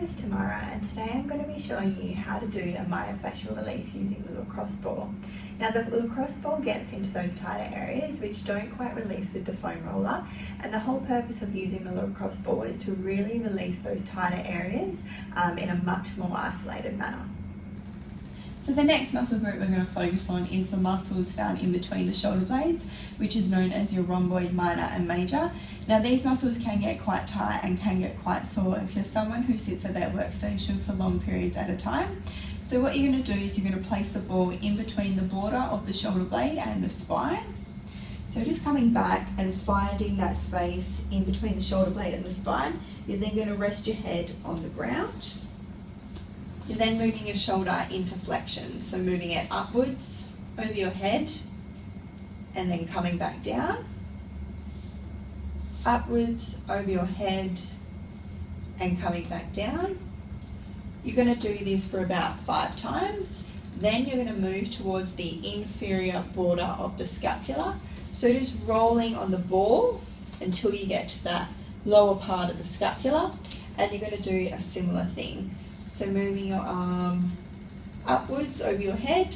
is Tamara, and today I'm going to be showing you how to do a myofascial release using the lacrosse ball. Now the lacrosse ball gets into those tighter areas which don't quite release with the foam roller, and the whole purpose of using the lacrosse ball is to really release those tighter areas in a much more isolated manner. So the next muscle group we're going to focus on is the muscles found in between the shoulder blades, which is known as your rhomboid minor and major. Now these muscles can get quite tight and can get quite sore if you're someone who sits at their workstation for long periods at a time. So what you're going to do is you're going to place the ball in between the border of the shoulder blade and the spine. So just coming back and finding that space in between the shoulder blade and the spine, you're then going to rest your head on the ground. You're then moving your shoulder into flexion, so moving it upwards over your head and then coming back down, upwards over your head and coming back down. You're going to do this for about 5 times. Then you're going to move towards the inferior border of the scapula, so just rolling on the ball until you get to that lower part of the scapula, and you're going to do a similar thing. So moving your arm upwards over your head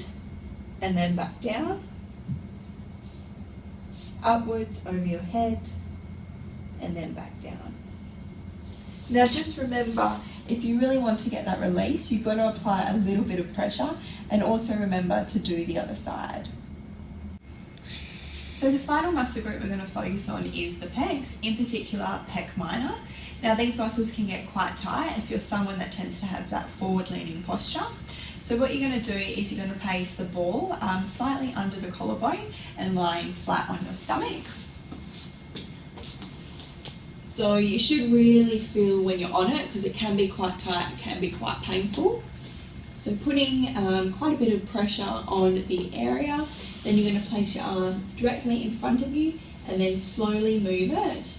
and then back down, upwards over your head and then back down. Now just remember, if you really want to get that release, you've got to apply a little bit of pressure, and also remember to do the other side. So the final muscle group we're going to focus on is the pecs, in particular pec minor. Now these muscles can get quite tight if you're someone that tends to have that forward leaning posture. So what you're going to do is you're going to place the ball slightly under the collarbone and lying flat on your stomach. So you should really feel when you're on it, because it can be quite tight, it can be quite painful. So putting quite a bit of pressure on the area, then you're going to place your arm directly in front of you and then slowly move it.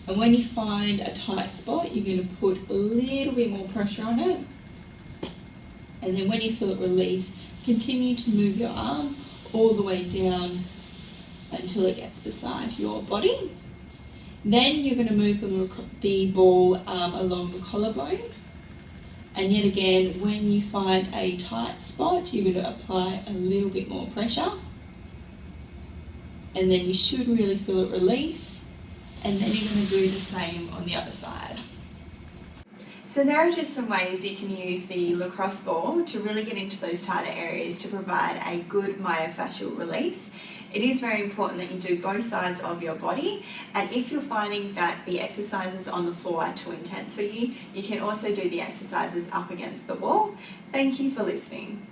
And when you find a tight spot, you're going to put a little bit more pressure on it. And then when you feel it release, continue to move your arm all the way down until it gets beside your body. Then you're going to move the ball along the collarbone. And yet again, when you find a tight spot, you're going to apply a little bit more pressure. And then you should really feel it release. And then you're going to do the same on the other side. So there are just some ways you can use the lacrosse ball to really get into those tighter areas to provide a good myofascial release. It is very important that you do both sides of your body, and if you're finding that the exercises on the floor are too intense for you, you can also do the exercises up against the wall. Thank you for listening.